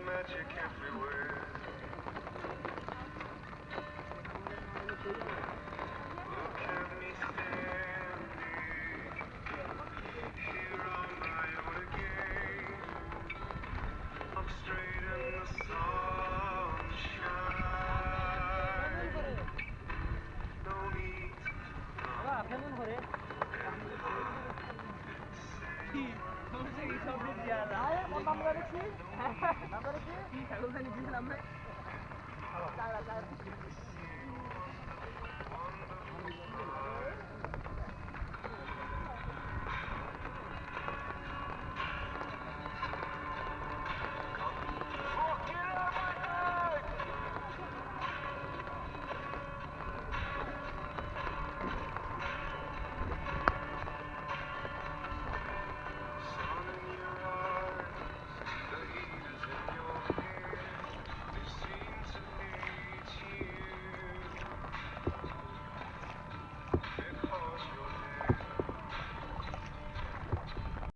magic everywhere. Look at me standing here on my own again. I'm straight in the sunshine. No need to